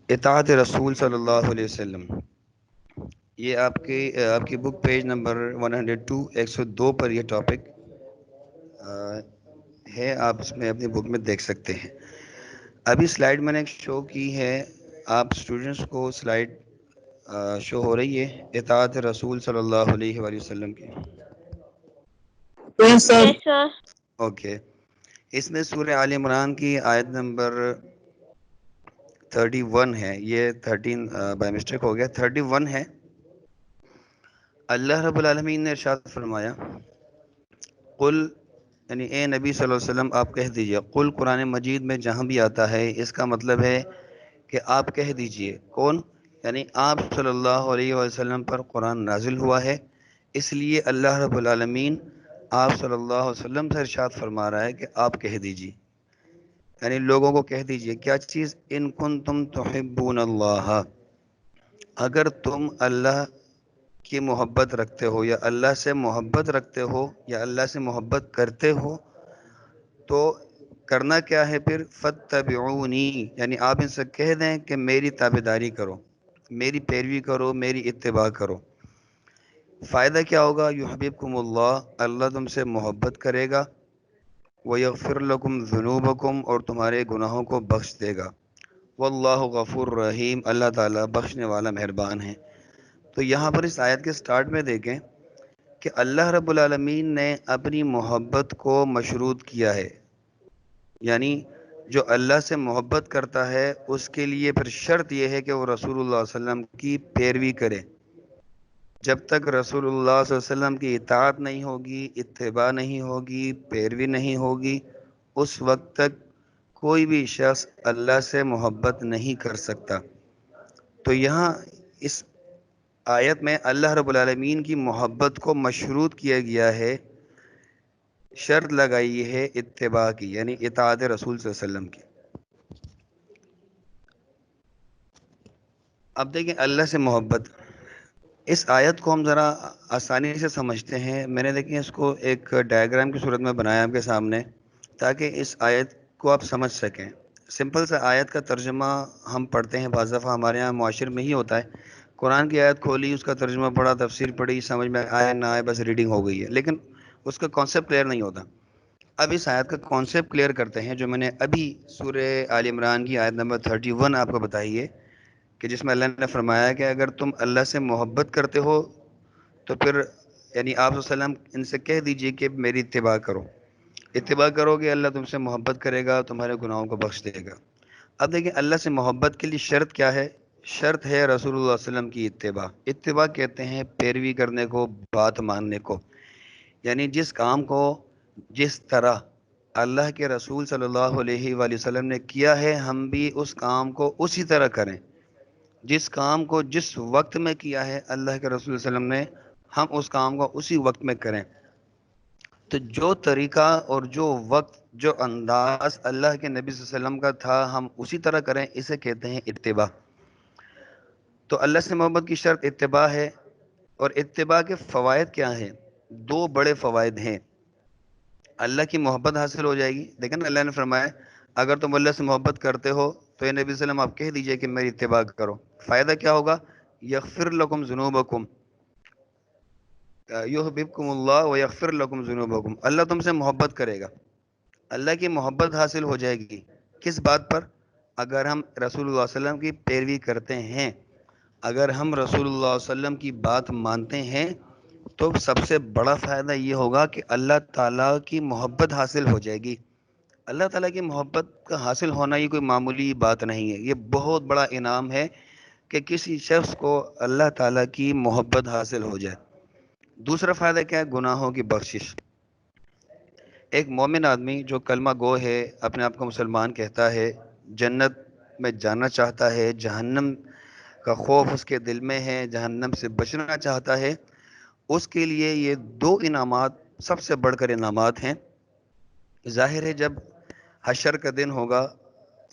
اطاعت رسول صلی اللہ علیہ وسلم، یہ آپ کی بک پیج نمبر 102 102 پر یہ ٹاپک ہے. آپ اس میں اپنی بک میں دیکھ سکتے ہیں. ابھی سلائیڈ میں نے شو کی ہے، آپ اسٹوڈنٹس کو سلائیڈ شو ہو رہی ہے اطاعت رسول صلی اللہ علیہ وآلہ وسلم کی. Yes, sir. Yes, sir. Okay. اس میں سورہ آل عمران کی آیت نمبر 31 ہے. یہ 13 بائی مسٹیک ہو گیا، 31 ہے. اللہ رب العالمین نے ارشاد فرمایا، قل، یعنی اے نبی صلی اللہ علیہ وسلم آپ کہہ دیجئے. قل قرآن مجید میں جہاں بھی آتا ہے اس کا مطلب ہے کہ آپ کہہ دیجئے. کون؟ یعنی آپ صلی اللہ علیہ وسلم پر قرآن نازل ہوا ہے، اس لیے اللہ رب العالمین آپ صلی اللہ علیہ وسلم سے ارشاد فرما رہا ہے کہ آپ کہہ دیجئے، یعنی لوگوں کو کہہ دیجئے کیا چیز؟ ان کنتم تحبون اللہ، اگر تم اللہ کی محبت رکھتے ہو یا اللہ سے محبت رکھتے ہو یا اللہ سے محبت کرتے ہو تو کرنا کیا ہے پھر؟ فتبعونی، یعنی آپ ان سے کہہ دیں کہ میری تابعداری کرو، میری پیروی کرو، میری اتباع کرو. فائدہ کیا ہوگا؟ یحببکم اللہ، اللہ تم سے محبت کرے گا. ویغفر لکم ذنوبکم، اور تمہارے گناہوں کو بخش دے گا. واللہ غفور رحیم، اللہ تعالیٰ بخشنے والا مہربان ہے. تو یہاں پر اس آیت کے سٹارٹ میں دیکھیں کہ اللہ رب العالمین نے اپنی محبت کو مشروط کیا ہے، یعنی جو اللہ سے محبت کرتا ہے اس کے لیے پھر شرط یہ ہے کہ وہ رسول اللہ صلی اللہ علیہ وسلم کی پیروی کرے. جب تک رسول اللہ صلی اللہ علیہ وسلم کی اطاعت نہیں ہوگی، اتباع نہیں ہوگی، پیروی نہیں ہوگی، اس وقت تک کوئی بھی شخص اللہ سے محبت نہیں کر سکتا. تو یہاں اس آیت میں اللہ رب العالمین کی محبت کو مشروط کیا گیا ہے، شرط لگائی ہے اتباع کی، یعنی اطاعت رسول صلی اللہ علیہ وسلم کی. اب دیکھیں اللہ سے محبت، اس آیت کو ہم ذرا آسانی سے سمجھتے ہیں. میں نے دیکھیں اس کو ایک ڈائیگرام کی صورت میں بنایا آپ کے سامنے تاکہ اس آیت کو آپ سمجھ سکیں. سمپل سا آیت کا ترجمہ ہم پڑھتے ہیں، بعض دفعہ ہمارے یہاں معاشر میں ہی ہوتا ہے، قرآن کی آیت کھولی، اس کا ترجمہ پڑھا، تفسیر پڑھی، سمجھ میں آیا نہ آئے بس ریڈنگ ہو گئی ہے، لیکن اس کا کانسیپٹ کلیئر نہیں ہوتا. اب اس آیت کا کانسیپٹ کلیئر کرتے ہیں جو میں نے ابھی سورہ آل عمران کی آیت نمبر 31 آپ کو بتائی ہے، کہ جس میں اللہ نے فرمایا کہ اگر تم اللہ سے محبت کرتے ہو تو پھر یعنی آپ صلی اللہ علیہ وسلم ان سے کہہ دیجئے کہ میری اتباع کرو. اتباع کرو گے اللہ تم سے محبت کرے گا، تمہارے گناہوں کو بخش دے گا. اب دیکھیں اللہ سے محبت کے لیے شرط کیا ہے؟ شرط ہے رسول اللہ صلی اللہ علیہ وسلم کی اتباع. اتباع کہتے ہیں پیروی کرنے کو، بات ماننے کو، یعنی جس کام کو جس طرح اللہ کے رسول صلی اللہ علیہ وآلہ وسلم نے کیا ہے ہم بھی اس کام کو اسی طرح کریں. جس کام کو جس وقت میں کیا ہے اللہ کے رسول صلی اللہ علیہ وسلم نے، ہم اس کام کو اسی وقت میں کریں. تو جو طریقہ اور جو وقت، جو انداز اللہ کے نبی صلی اللہ علیہ وسلم کا تھا ہم اسی طرح کریں، اسے کہتے ہیں اتباع. تو اللہ سے محبت کی شرط اتباع ہے. اور اتباع کے فوائد کیا ہیں؟ دو بڑے فوائد ہیں. اللہ کی محبت حاصل ہو جائے گی. لیکن اللہ نے فرمایا اگر تم اللہ سے محبت کرتے ہو تو اے نبی صلی اللہ علیہ وسلم آپ کہہ دیجئے کہ میری اتباع کرو. فائدہ کیا ہوگا؟ یغفر لکم ذنوبکم، یحببکم اللہ ویغفر لکم ذنوبکم، اللہ تم سے محبت کرے گا، اللہ کی محبت حاصل ہو جائے گی. کس بات پر؟ اگر ہم رسول اللہ صلی اللہ علیہ وسلم کی پیروی کرتے ہیں، اگر ہم رسول اللہ صلی اللہ علیہ وسلم کی بات مانتے ہیں تو سب سے بڑا فائدہ یہ ہوگا کہ اللہ تعالیٰ کی محبت حاصل ہو جائے گی. اللہ تعالیٰ کی محبت کا حاصل ہونا یہ کوئی معمولی بات نہیں ہے، یہ بہت بڑا انعام ہے کہ کسی شخص کو اللہ تعالیٰ کی محبت حاصل ہو جائے. دوسرا فائدہ کیا ہے؟ گناہوں کی بخشش. ایک مومن آدمی جو کلمہ گو ہے، اپنے آپ کو مسلمان کہتا ہے، جنت میں جانا چاہتا ہے، جہنم کا خوف اس کے دل میں ہے، جہنم سے بچنا چاہتا ہے، اس کے لیے یہ دو انعامات سب سے بڑھ کر انعامات ہیں. ظاہر ہے جب حشر کا دن ہوگا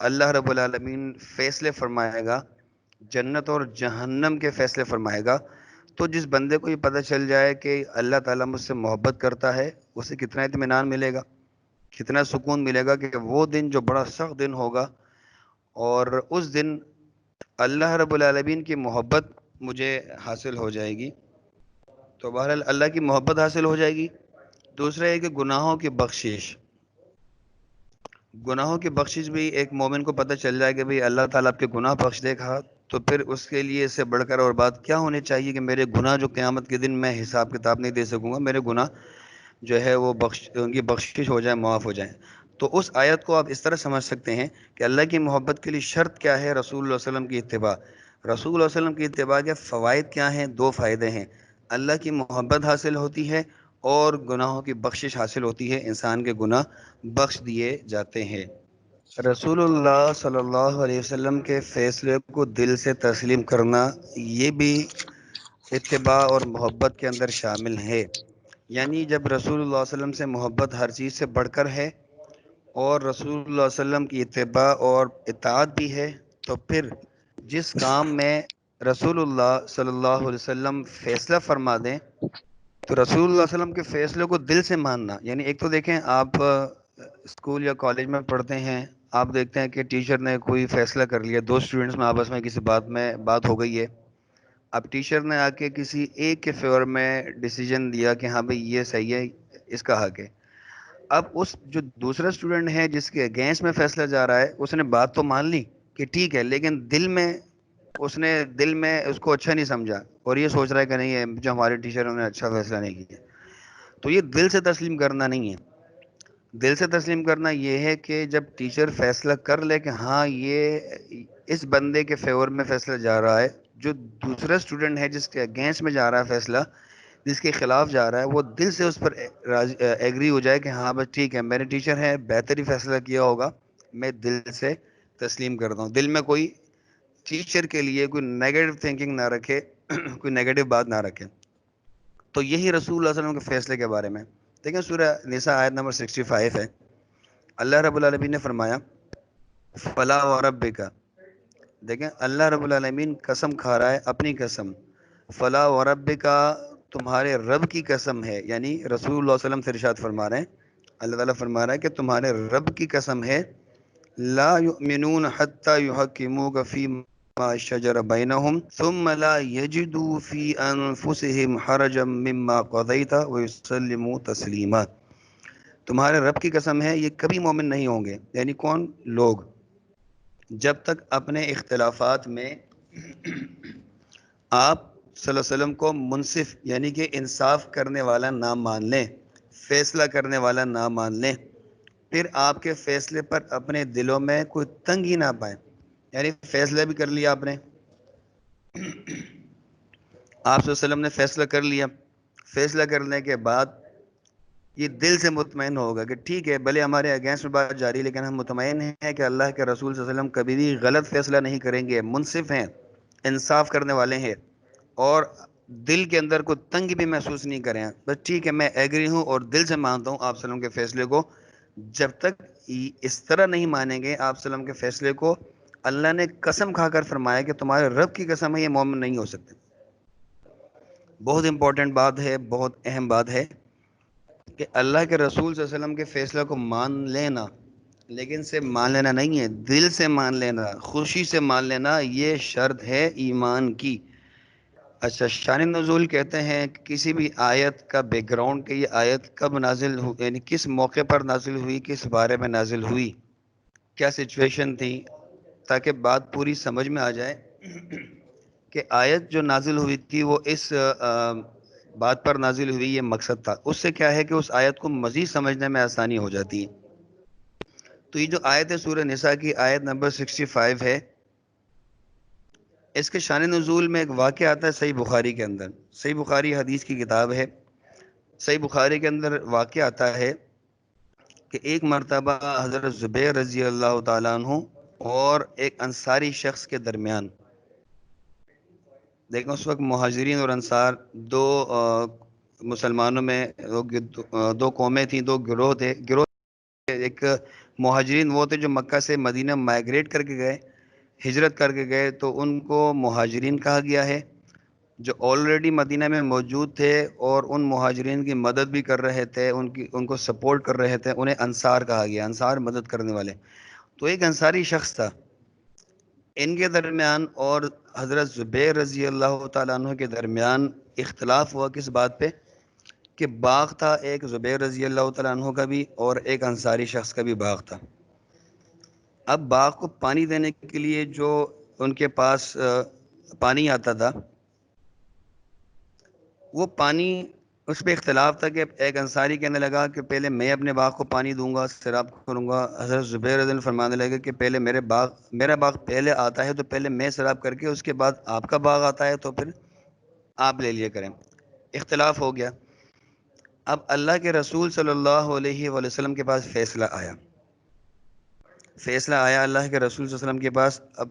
اللہ رب العالمین فیصلے فرمائے گا، جنت اور جہنم کے فیصلے فرمائے گا، تو جس بندے کو یہ پتہ چل جائے کہ اللہ تعالیٰ مجھ سے محبت کرتا ہے، اسے کتنا اطمینان ملے گا، کتنا سکون ملے گا کہ وہ دن جو بڑا سخت دن ہوگا، اور اس دن اللہ رب العالمین کی محبت مجھے حاصل ہو جائے گی۔ تو بہرحال اللہ کی محبت حاصل ہو جائے گی۔ دوسرا ہے کہ گناہوں کی بخشش، گناہوں کی بخشش بھی ایک مومن کو پتہ چل جائے کہ بھئی اللہ تعالیٰ آپ کے گناہ بخش دے گا، تو پھر اس کے لیے اس سے بڑھ کر اور بات کیا ہونی چاہیے کہ میرے گناہ جو قیامت کے دن میں حساب کتاب نہیں دے سکوں گا، میرے گناہ جو ہے وہ ان کی بخشش ہو جائے، معاف ہو جائیں۔ تو اس آیت کو آپ اس طرح سمجھ سکتے ہیں کہ اللہ کی محبت کے لیے شرط کیا ہے؟ رسول اللہ علیہ وسلم کی اتباع۔ رسول اللہ علیہ وسلم کی اتباع کے فوائد کیا ہیں؟ دو فائدے ہیں، اللہ کی محبت حاصل ہوتی ہے اور گناہوں کی بخشش حاصل ہوتی ہے، انسان کے گناہ بخش دیے جاتے ہیں۔ رسول اللہ صلی اللہ علیہ وسلم کے فیصلے کو دل سے تسلیم کرنا، یہ بھی اتباع اور محبت کے اندر شامل ہے۔ یعنی جب رسول اللہ صلی اللہ علیہ وسلم سے محبت ہر چیز سے بڑھ کر ہے اور رسول اللہ صلی اللہ علیہ وسلم کی اتباع اور اطاعت بھی ہے، تو پھر جس کام میں رسول اللہ صلی اللہ علیہ وسلم فیصلہ فرما دیں، تو رسول اللہ صلی اللہ علیہ وسلم کے فیصلے کو دل سے ماننا، یعنی ایک تو دیکھیں آپ اسکول یا کالج میں پڑھتے ہیں، آپ دیکھتے ہیں کہ ٹیچر نے کوئی فیصلہ کر لیا، دو اسٹوڈنٹس میں آپس میں کسی بات میں بات ہو گئی ہے، اب ٹیچر نے آ کے کسی ایک کے فیور میں ڈیسیجن دیا کہ ہاں بھئی یہ صحیح ہے، اس کا حق ہے۔ اب اس جو دوسرا اسٹوڈنٹ ہے جس کے اگینسٹ میں فیصلہ جا رہا ہے، اس نے بات تو مان لی کہ ٹھیک ہے، لیکن دل میں اس کو اچھا نہیں سمجھا اور یہ سوچ رہا ہے کہ نہیں ہے جو ہمارے ٹیچروں نے اچھا فیصلہ نہیں کیا۔ تو یہ دل سے تسلیم کرنا نہیں ہے۔ دل سے تسلیم کرنا یہ ہے کہ جب ٹیچر فیصلہ کر لے کہ ہاں یہ اس بندے کے فیور میں فیصلہ جا رہا ہے، جو دوسرا اسٹوڈنٹ ہے جس کے اگینسٹ میں جا رہا ہے فیصلہ، جس کے خلاف جا رہا ہے، وہ دل سے اس پر ایگری ہو جائے کہ ہاں بس ٹھیک ہے، میرے ٹیچر ہیں، بہتر ہی فیصلہ کیا ہوگا، میں دل سے تسلیم کرتا ہوں، دل میں کوئی ٹیچر کے لیے کوئی نیگیٹو تھنکنگ نہ رکھے، کوئی نیگیٹو بات نہ رکھے۔ تو یہی رسول اللہ صلی اللہ علیہ وسلم کے فیصلے کے بارے میں دیکھیں، سورہ نساء آیت نمبر 65 ہے، اللہ رب العالمین نے فرمایا فلا وربک، دیکھیں اللہ رب العالمین قسم کھا رہا ہے اپنی قسم، فلا وربک، تمہارے رب کی قسم ہے، یعنی رسول اللہ صلی اللہ علیہ وسلم سے ارشاد فرما رہے ہیں، اللہ تعالیٰ فرما رہا ہے کہ تمہارے رب کی قسم ہے، لا یؤمنون حتی یحکموک فیما شجر بینہم ثم لا یجدوا فی انفسہم حرجا مما قضیت ویسلموا تسلیما۔ تمہارے رب کی قسم ہے، یہ کبھی مومن نہیں ہوں گے، یعنی کون؟ لوگ، جب تک اپنے اختلافات میں آپ صلی اللہ علیہ وسلم کو منصف یعنی کہ انصاف کرنے والا نہ مان لیں، فیصلہ کرنے والا نہ مان لیں، پھر آپ کے فیصلے پر اپنے دلوں میں کوئی تنگی نہ پائے، یعنی فیصلہ بھی کر لیا آپ نے، آپ صلی اللہ علیہ وسلم نے فیصلہ کر لیا، فیصلہ کرنے کے بعد یہ دل سے مطمئن ہوگا کہ ٹھیک ہے، بھلے ہمارے اگینسٹ میں بات جاری، لیکن ہم مطمئن ہیں کہ اللہ کے رسول صلی اللہ علیہ وسلم کبھی بھی غلط فیصلہ نہیں کریں گے، منصف ہیں، انصاف کرنے والے ہیں، اور دل کے اندر کوئی تنگ بھی محسوس نہیں کریں، بس ٹھیک ہے میں ایگری ہوں اور دل سے مانتا ہوں آپ صلی اللہ علیہ وسلم کے فیصلے کو۔ جب تک اس طرح نہیں مانیں گے آپ صلی اللہ علیہ وسلم کے فیصلے کو، اللہ نے قسم کھا کر فرمایا کہ تمہارے رب کی قسم ہے، یہ مومن نہیں ہو سکتے۔ بہت امپورٹنٹ بات ہے، بہت اہم بات ہے کہ اللہ کے رسول صلی اللہ علیہ وسلم کے فیصلہ کو مان لینا، لیکن سے مان لینا نہیں ہے، دل سے مان لینا، خوشی سے مان لینا، یہ شرط ہے ایمان کی۔ اچھا، شان نزول کہتے ہیں کہ کسی بھی آیت کا بیک گراؤنڈ کہ یہ آیت کب نازل ہوئی، یعنی کس موقع پر نازل ہوئی، کس بارے میں نازل ہوئی، کیا سچویشن تھی، تاکہ بات پوری سمجھ میں آ جائے کہ آیت جو نازل ہوئی تھی وہ اس بات پر نازل ہوئی، یہ مقصد تھا، اس سے کیا ہے کہ اس آیت کو مزید سمجھنے میں آسانی ہو جاتی ہے۔ تو یہ جو آیت ہے سورہ نساء کی آیت نمبر 65 ہے، اس کے شان نزول میں ایک واقعہ آتا ہے صحیح بخاری کے اندر، صحیح بخاری حدیث کی کتاب ہے، صحیح بخاری کے اندر واقعہ آتا ہے کہ ایک مرتبہ حضرت زبیر رضی اللہ تعالیٰ عنہ اور ایک انصاری شخص کے درمیان، دیکھیں اس وقت مہاجرین اور انصار دو مسلمانوں میں دو قومیں تھیں، دو گروہ تھے، ایک مہاجرین وہ تھے جو مکہ سے مدینہ مائگریٹ کر کے گئے، ہجرت کر کے گئے، تو ان کو مہاجرین کہا گیا ہے۔ جو آلریڈی مدینہ میں موجود تھے اور ان مہاجرین کی مدد بھی کر رہے تھے، ان کو سپورٹ کر رہے تھے، انہیں انصار کہا گیا، انصار مدد کرنے والے۔ تو ایک انصاری شخص تھا، ان کے درمیان اور حضرت زبیر رضی اللہ تعالیٰ عنہ کے درمیان اختلاف ہوا کس بات پہ؟ کہ باغ تھا ایک زبیر رضی اللہ تعالیٰ عنہ کا بھی اور ایک انصاری شخص کا بھی باغ تھا۔ اب باغ کو پانی دینے کے لیے جو ان کے پاس پانی آتا تھا، وہ پانی، اس پہ اختلاف تھا کہ ایک انصاری کہنے لگا کہ پہلے میں اپنے باغ کو پانی دوں گا، سیراب کروں گا۔ حضرت زبیر رضی اللہ عنہ فرمانے لگے کہ پہلے میرا باغ پہلے آتا ہے تو پہلے میں سیراب کر کے اس کے بعد آپ کا باغ آتا ہے تو پھر آپ لے لیا کریں۔ اختلاف ہو گیا۔ اب اللہ کے رسول صلی اللہ علیہ وآلہ وسلم کے پاس فیصلہ آیا اللہ کے رسول صلی اللہ علیہ وسلم کے پاس۔ اب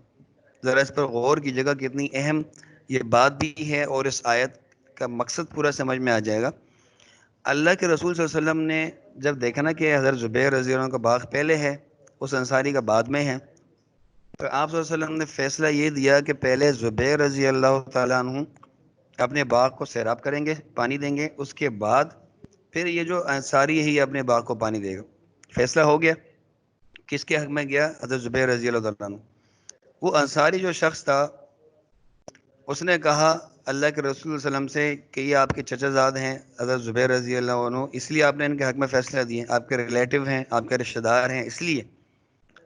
ذرا اس پر غور کیجیے گا، کتنی اہم یہ بات بھی ہے اور اس آیت کا مقصد پورا سمجھ میں آ جائے گا۔ اللہ کے رسول صلی اللہ علیہ وسلم نے جب دیکھا نا کہ حضرت زبیر رضی اللہ عنہ کا باغ پہلے ہے، اس انصاری کا بعد میں ہے، تو آپ صلی اللہ علیہ وسلم نے فیصلہ یہ دیا کہ پہلے زبیر رضی اللہ تعالیٰ عنہ اپنے باغ کو سیراب کریں گے، پانی دیں گے، اس کے بعد پھر یہ جو انصاری ہے یہ اپنے باغ کو پانی دے گا۔ فیصلہ ہو گیا۔ کس کے حق میں گیا؟ حضرت زبیر رضی اللہ تعالیٰ عنہ۔ وہ انصاری جو شخص تھا اس نے کہا اللہ کے رسول صلی اللہ علیہ وسلم سے کہ یہ آپ کے چچا زاد ہیں حضرت زبیر رضی اللہ عنہ، اس لیے آپ نے ان کے حق میں فیصلہ دیے، آپ کے ریلیٹو ہیں، آپ کے رشتہ دار ہیں، اس لیے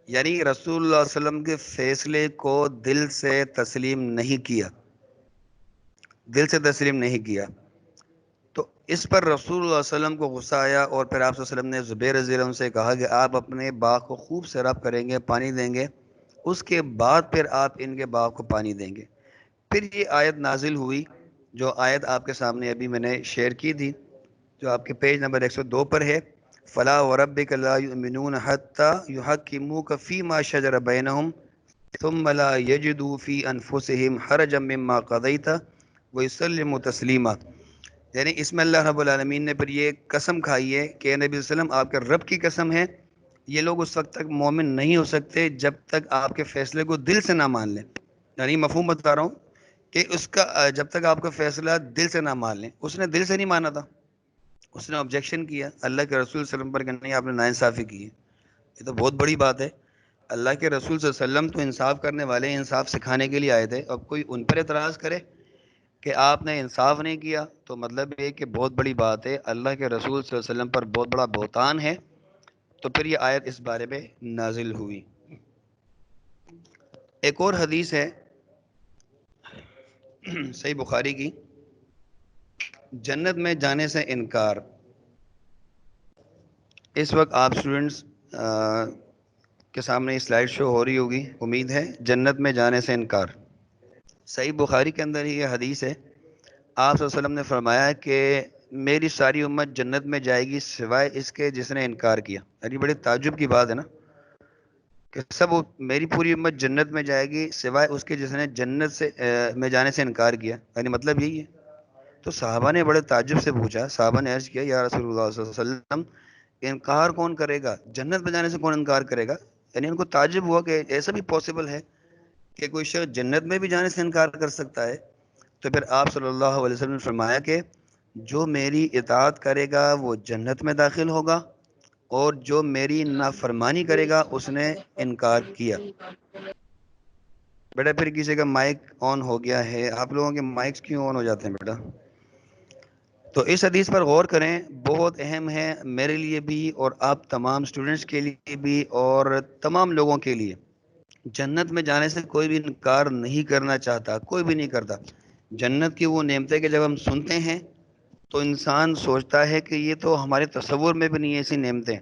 یعنی رسول اللہ صلی اللہ علیہ وسلم کے فیصلے کو دل سے تسلیم نہیں کیا، دل سے تسلیم نہیں کیا۔ تو اس پر رسول اللہ صلی اللہ علیہ وسلم کو غصہ آیا اور پھر آپ صلی اللہ علیہ وسلم نے زبیر رضی اللہ عنہ سے کہا کہ آپ اپنے باغ کو خوب سیراب کریں گے، پانی دیں گے، اس کے بعد پھر آپ ان کے باغ کو پانی دیں گے۔ پھر یہ آیت نازل ہوئی، جو آیت آپ کے سامنے ابھی میں نے شیئر کی تھی، جو آپ کے پیج نمبر 102 پر ہے۔ فَلَا وَرَبِّكَ لَا يُؤْمِنُونَ حَتَّى يُحَكِّمُوكَ فِي مَا شَجَرَ بَيْنَهُمْ ثُمَّ لَا يَجِدُوا فِي أَنفُسِهِمْ حَرَجًا مِّمَّا قَضَيْتَ وَيُسَلِّمُوا تَسْلِيمًا۔ یعنی اس میں اللہ رب العالمین نے پھر یہ قسم کھائی ہے کہ نبی صلی اللہ علیہ وسلم آپ کے رب کی قسم ہے، یہ لوگ اس وقت تک مومن نہیں ہو سکتے جب تک آپ کے فیصلے کو دل سے نہ مان لیں۔ یعنی مفہوم بتا رہا ہوں کہ اس کا جب تک آپ کا فیصلہ دل سے نہ مان لیں۔ اس نے دل سے نہیں مانا تھا، اس نے آبجیکشن کیا اللہ کے رسول صلی اللہ علیہ وسلم پر کہ نہیں، آپ نے ناانصافی کی ہے۔ یہ تو بہت بڑی بات ہے۔ اللہ کے رسول صلی اللہ علیہ وسلم تو انصاف کرنے والے، انصاف سکھانے کے لیے آئے تھے، اب کوئی ان پر اعتراض کرے کہ آپ نے انصاف نہیں کیا تو مطلب یہ کہ بہت بڑی بات ہے، اللہ کے رسول صلی اللہ علیہ وسلم پر بہت بڑا بہتان ہے۔ تو پھر یہ آیت اس بارے میں نازل ہوئی۔ ایک اور حدیث ہے صحیح بخاری کی، جنت میں جانے سے انکار۔ اس وقت آپ اسٹوڈنٹس کے سامنے سلائیڈ شو ہو رہی ہوگی، امید ہے، جنت میں جانے سے انکار۔ صحیح بخاری کے اندر یہ حدیث ہے، آپ صلی اللہ علیہ وسلم نے فرمایا کہ میری ساری امت جنت میں جائے گی سوائے اس کے جس نے انکار کیا۔ یعنی بڑے تعجب کی بات ہے نا کہ میری پوری امت جنت میں جائے گی سوائے اس کے جس نے جنت سے میں جانے سے انکار کیا، یعنی مطلب یہی ہے۔ تو صحابہ نے بڑے تعجب سے پوچھا، صحابہ نے عرض کیا یا رسول اللہ صلی اللہ علیہ وسلم، انکار کون کرے گا؟ جنت میں جانے سے کون انکار کرے گا؟ یعنی ان کو تعجب ہوا کہ ایسا بھی پاسبل ہے کہ کوئی شخص جنت میں بھی جانے سے انکار کر سکتا ہے۔ تو پھر آپ صلی اللہ علیہ وسلم نے فرمایا کہ جو میری اطاعت کرے گا وہ جنت میں داخل ہوگا، اور جو میری نافرمانی کرے گا اس نے انکار کیا۔ بیٹا پھر کسی کا مائک آن ہو گیا ہے، آپ لوگوں کے مائکس کیوں آن ہو جاتے ہیں بیٹا؟ تو اس حدیث پر غور کریں، بہت اہم ہے میرے لیے بھی اور آپ تمام سٹوڈنٹس کے لیے بھی اور تمام لوگوں کے لیے۔ جنت میں جانے سے کوئی بھی انکار نہیں کرنا چاہتا، کوئی بھی نہیں کرتا۔ جنت کی وہ نعمتیں کہ جب ہم سنتے ہیں تو انسان سوچتا ہے کہ یہ تو ہمارے تصور میں بھی نہیں ہے ایسی نعمتیں۔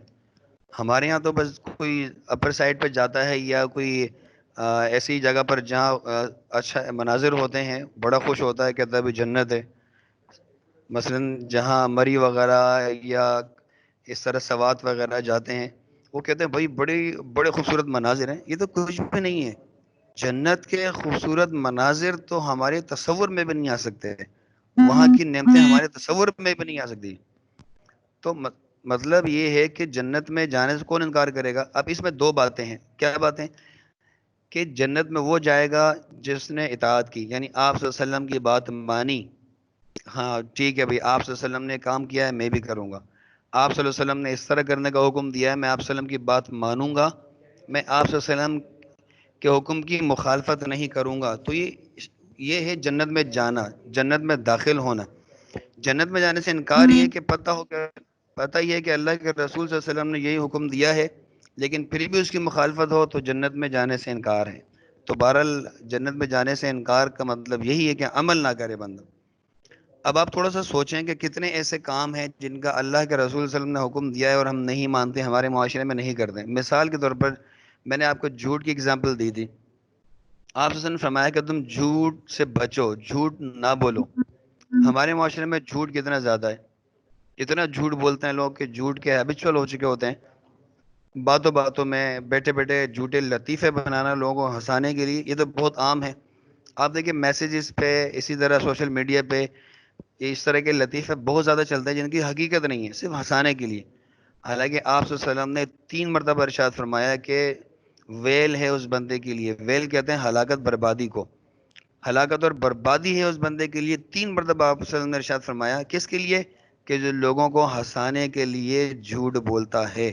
ہمارے ہاں تو بس کوئی اپر سائڈ پہ جاتا ہے یا کوئی ایسی جگہ پر جہاں اچھا مناظر ہوتے ہیں، بڑا خوش ہوتا ہے، کہتا ہے بھی جنت ہے۔ مثلا جہاں مری وغیرہ یا اس طرح سوات وغیرہ جاتے ہیں، وہ کہتے ہیں بھائی بڑے خوبصورت مناظر ہیں، یہ تو کچھ بھی نہیں ہے۔ جنت کے خوبصورت مناظر تو ہمارے تصور میں بھی نہیں آ سکتے، وہاں کی نعمتیں ہمارے تصور میں بھی نہیں آ سکتی۔ تو مطلب یہ ہے کہ جنت میں جانے سے کون انکار کرے گا؟ اب اس میں دو باتیں ہیں. کیا باتیں؟ کہ جنت میں وہ جائے گا جس نے اطاعت کی، یعنی آپ صلی اللہ علیہ وسلم کی بات مانی. ہاں ٹھیک ہے بھائی، آپ صلی اللہ علیہ وسلم نے کام کیا ہے میں بھی کروں گا. آپ صلی اللہ علیہ وسلم نے اس طرح کرنے کا حکم دیا ہے، میں آپ صلی اللہ علیہ وسلم کی بات مانوں گا، میں آپ صلی اللہ علیہ وسلم کے حکم کی مخالفت نہیں کروں گا. تو یہ ہے جنت میں جانا، جنت میں داخل ہونا. جنت میں جانے سے انکار یہ ہے کہ پتہ یہ ہے کہ اللہ کے رسول صلی اللہ علیہ وسلم نے یہی حکم دیا ہے، لیکن پھر بھی اس کی مخالفت ہو تو جنت میں جانے سے انکار ہے. تو بہرحال جنت میں جانے سے انکار کا مطلب یہی ہے کہ عمل نہ کرے بندہ. اب آپ تھوڑا سا سوچیں کہ کتنے ایسے کام ہیں جن کا اللہ کے رسول صلی اللہ علیہ وسلم نے حکم دیا ہے اور ہم نہیں مانتے، ہمارے معاشرے میں نہیں کرتے. مثال کے طور پر میں نے آپ کو جھوٹ کی اگزامپل دی تھی. آپ صلی اللہ علیہ وسلم نے فرمایا کہ تم جھوٹ سے بچو، جھوٹ نہ بولو. ہمارے معاشرے میں جھوٹ کتنا زیادہ ہے، اتنا جھوٹ بولتے ہیں لوگ کہ جھوٹ کے ہیبچول ہو چکے ہوتے ہیں. باتوں باتوں میں بیٹھے بیٹھے جھوٹے لطیفے بنانا لوگوں کو ہنسانے کے لیے، یہ تو بہت عام ہے. آپ دیکھیں میسیجز پہ، اسی طرح سوشل میڈیا پہ اس طرح کے لطیفے بہت زیادہ چلتے ہیں جن کی حقیقت نہیں ہے، صرف ہنسانے کے لیے. حالانکہ آپ صلی اللہ علیہ وسلم نے 3 مرتبہ ارشاد فرمایا کہ ویل ہے اس بندے کے لیے، ویل کہتے ہیں ہلاکت بربادی کو، ہلاکت اور بربادی ہے اس بندے کے لیے. 3 مرتبہ آپ صلی اللہ علیہ وسلم نے ارشاد فرمایا، کس کے لیے؟ کہ جو لوگوں کو ہنسانے کے لیے جھوٹ بولتا ہے،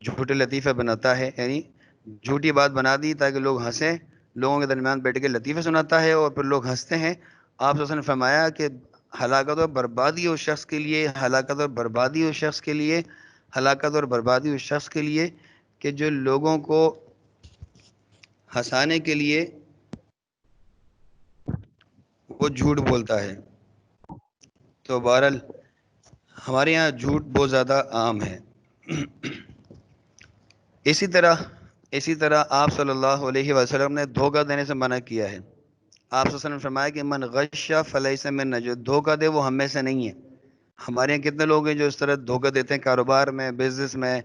جھوٹے لطیفے بناتا ہے، یعنی جھوٹی بات بنا دی تاکہ لوگ ہنسیں، لوگوں کے درمیان بیٹھ کے لطیفے سناتا ہے اور پھر لوگ ہنستے ہیں. آپ صلی اللہ علیہ وسلم نے فرمایا کہ ہلاکت اور بربادی اس شخص کے لیے، ہلاکت اور بربادی اس شخص کے لیے، ہلاکت اور بربادی اس شخص کے لیے کہ جو لوگوں کو ہنسانے کے لیے وہ جھوٹ بولتا ہے. تو بہرحال ہمارے یہاں جھوٹ بہت زیادہ عام ہے. اسی طرح آپ صلی اللہ علیہ وسلم نے دھوکہ دینے سے منع کیا ہے. آپ صلی اللہ علیہ وسلم نے فرمایا کہ من غش فلیس منا، جو دھوکہ دے وہ ہم میں سے نہیں ہے. ہمارے یہاں کتنے لوگ ہیں جو اس طرح دھوکہ دیتے ہیں کاروبار میں، بزنس میں،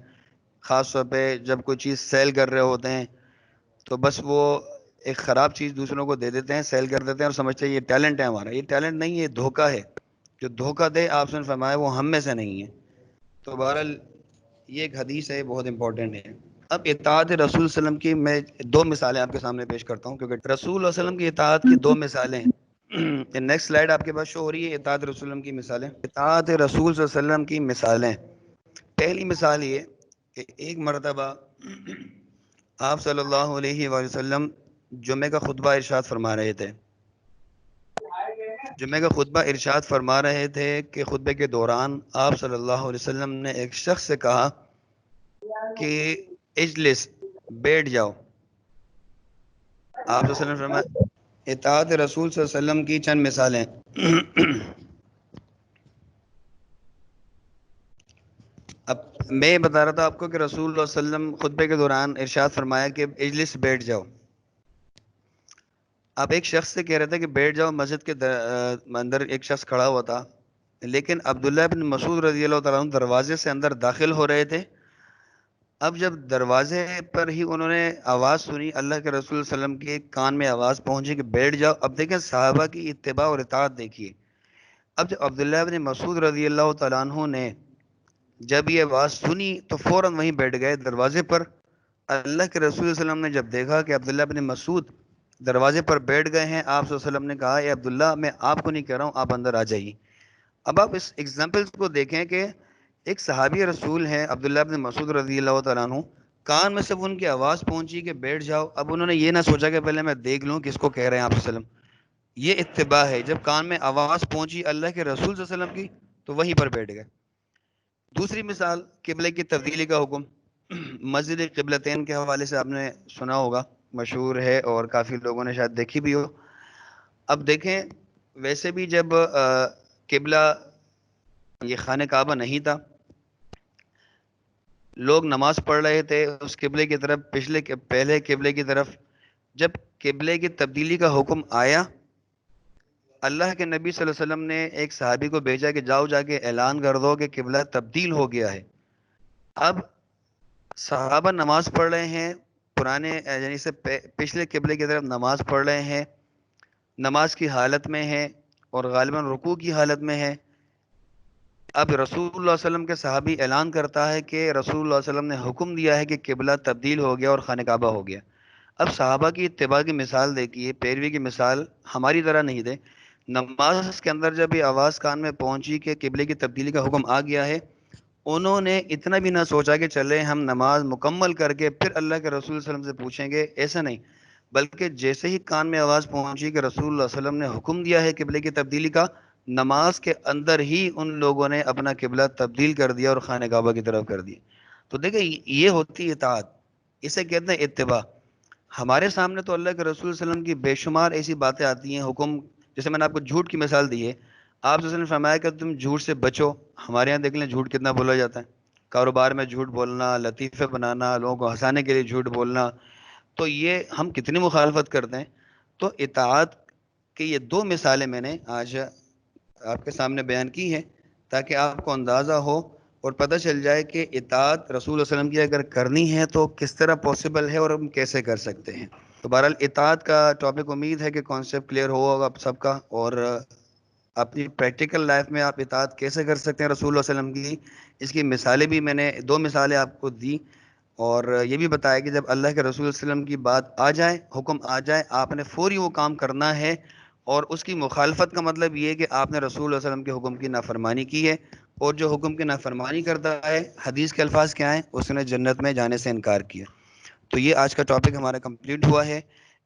خاص طور پہ جب کوئی چیز سیل کر رہے ہوتے ہیں تو بس وہ ایک خراب چیز دوسروں کو دے دیتے ہیں، سیل کر دیتے ہیں اور سمجھتے ہیں یہ ٹیلنٹ ہے ہمارا. یہ ٹیلنٹ نہیں ہے، یہ دھوکہ ہے. جو دھوکہ دے آپ نے فرمایا وہ ہم میں سے نہیں ہے. تو بہرحال یہ ایک حدیث ہے، بہت امپورٹنٹ ہے. اب اطاعت رسول صلی اللہ علیہ وسلم کی میں 2 مثالیں آپ کے سامنے پیش کرتا ہوں، کیونکہ رسول اللہ علیہ وسلم کی اطاعت کی 2 مثالیں ہیں. نیکسٹ سلائیڈ آپ کے پاس شو ہو رہی ہے، اطاعت رسول اللہ علیہ وسلم کی مثالیں. اطاعت رسول صلی اللہ علیہ وسلم کی مثالیں. پہلی مثال یہ کہ ایک مرتبہ آپ صلی اللہ علیہ وآلہ وسلم جمعے کا خطبہ ارشاد فرما رہے تھے. جمعے کا خطبہ ارشاد فرما رہے تھے کہ خطبے کے دوران آپ صلی اللہ علیہ وسلم نے ایک شخص سے کہا کہ اجلس، بیٹھ جاؤ. آپ صلی اللہ علیہ وسلم نے فرمایا. اطاعت رسول صلی اللہ علیہ وسلم کی چند مثالیں. اب میں بتا رہا تھا آپ کو کہ رسول اللہ صلی اللہ علیہ وسلم خطبے کے دوران ارشاد فرمایا کہ اجلس، بیٹھ جاؤ. آپ ایک شخص سے کہہ رہے تھے کہ بیٹھ جاؤ، مسجد کے اندر ایک شخص کھڑا ہوا تھا، لیکن عبداللہ بن مسعود رضی اللہ تعالیٰ عنہ دروازے سے اندر داخل ہو رہے تھے. اب جب دروازے پر ہی انہوں نے آواز سنی، اللہ کے رسول صلی اللہ علیہ وسلم کے کان میں آواز پہنچی کہ بیٹھ جاؤ. اب دیکھیں صحابہ کی اتباع اور اطاعت دیکھیے. اب جب عبداللہ بن مسعود رضی اللہ تعالیٰ عنہ نے جب یہ آواز سنی تو فوراً وہیں بیٹھ گئے دروازے پر. اللہ کے رسول صلی اللہ علیہ وسلم نے جب دیکھا کہ عبداللہ بن مسعود دروازے پر بیٹھ گئے ہیں، آپ صلی اللہ علیہ وسلم نے کہا، اے عبداللہ میں آپ کو نہیں کہہ رہا ہوں، آپ اندر آ جائیے. اب آپ اس ایگزامپل کو دیکھیں کہ ایک صحابی رسول ہیں عبداللہ بن مسعود رضی اللہ تعالیٰ عنہ، کان میں سے ان کی آواز پہنچی کہ بیٹھ جاؤ. اب انہوں نے یہ نہ سوچا کہ پہلے میں دیکھ لوں کس کو کہہ رہے ہیں آپ صلی اللہ علیہ وسلم. یہ اتباع ہے، جب کان میں آواز پہنچی اللہ کے رسول صلی اللہ علیہ وسلم کی تو وہیں پر بیٹھ گئے. دوسری مثال، قبلے کی تبدیلی کا حکم. مسجد قبلتین کے حوالے سے آپ نے سنا ہوگا، مشہور ہے اور کافی لوگوں نے شاید دیکھی بھی ہو. اب دیکھیں ویسے بھی جب قبلہ یہ خانہ کعبہ نہیں تھا، لوگ نماز پڑھ رہے تھے اس قبلے کی طرف، پہلے قبلے کی طرف. جب قبلے کی تبدیلی کا حکم آیا، اللہ کے نبی صلی اللہ علیہ وسلم نے ایک صحابی کو بھیجا کہ جاؤ جا کے اعلان کر دو کہ قبلہ تبدیل ہو گیا ہے. اب صحابہ نماز پڑھ رہے ہیں، پرانے یعنی سے پچھلے قبلے کی طرف نماز پڑھ رہے ہیں، نماز کی حالت میں ہیں اور غالباً رکوع کی حالت میں ہیں. اب رسول اللہ صلی اللہ علیہ وسلم کے صحابی اعلان کرتا ہے کہ رسول اللہ صلی اللہ علیہ وسلم نے حکم دیا ہے کہ قبلہ تبدیل ہو گیا اور خانہ کعبہ ہو گیا۔ اب صحابہ کی اتباع کی مثال دیکھیے، پیروی کی مثال ہماری طرح نہیں دے۔ نماز کے اندر جب یہ آواز کان میں پہنچی کہ قبلے کی تبدیلی کا حکم آ گیا ہے، انہوں نے اتنا بھی نہ سوچا کہ چلے ہم نماز مکمل کر کے پھر اللہ کے رسول صلی اللہ علیہ وسلم سے پوچھیں گے، ایسا نہیں، بلکہ جیسے ہی کان میں آواز پہنچی کہ رسول اللہ صلی اللہ علیہ وسلم نے حکم دیا ہے قبلے کی تبدیلی کا، نماز کے اندر ہی ان لوگوں نے اپنا قبلہ تبدیل کر دیا اور خانہ کعبہ کی طرف کر دیا۔ تو دیکھیں یہ ہوتی اطاعت، اسے کہتے ہیں اتباع۔ ہمارے سامنے تو اللہ کے رسول صلی اللہ علیہ وسلم کی بے شمار ایسی باتیں آتی ہیں، حکم، جیسے میں نے آپ کو جھوٹ کی مثال دی ہے، آپ صلی اللہ علیہ وسلم نے فرمایا کہ تم جھوٹ سے بچو۔ ہمارے یہاں دیکھ لیں جھوٹ کتنا بولا جاتا ہے، کاروبار میں جھوٹ بولنا، لطیفے بنانا، لوگوں کو ہنسانے کے لیے جھوٹ بولنا، تو یہ ہم کتنی مخالفت کرتے ہیں۔ تو اطاعت کی یہ دو مثالیں میں نے آج آپ کے سامنے بیان کی ہے، تاکہ آپ کو اندازہ ہو اور پتہ چل جائے کہ اطاعت رسول اللہ علیہ وسلم کی اگر کرنی ہے تو کس طرح پاسبل ہے اور ہم کیسے کر سکتے ہیں۔ تو بہرحال اطاعت کا ٹاپک، امید ہے کہ کانسیپٹ کلیئر ہوگا آپ سب کا، اور اپنی پریکٹیکل لائف میں آپ اطاعت کیسے کر سکتے ہیں رسول اللہ صلی اللہ علیہ وسلم کی، اس کی مثالیں بھی میں نے دو مثالیں آپ کو دی، اور یہ بھی بتایا کہ جب اللہ کے رسول صلی اللہ علیہ وسلم کی بات آ جائے، حکم آ جائے، آپ نے فوری وہ کام کرنا ہے، اور اس کی مخالفت کا مطلب یہ ہے کہ آپ نے رسول اللہ صلی اللہ علیہ وسلم کے حکم کی نافرمانی کی ہے، اور جو حکم کی نافرمانی کرتا ہے، حدیث کے الفاظ کیا ہیں، اس نے جنت میں جانے سے انکار کیا۔ تو یہ آج کا ٹاپک ہمارا کمپلیٹ ہوا ہے۔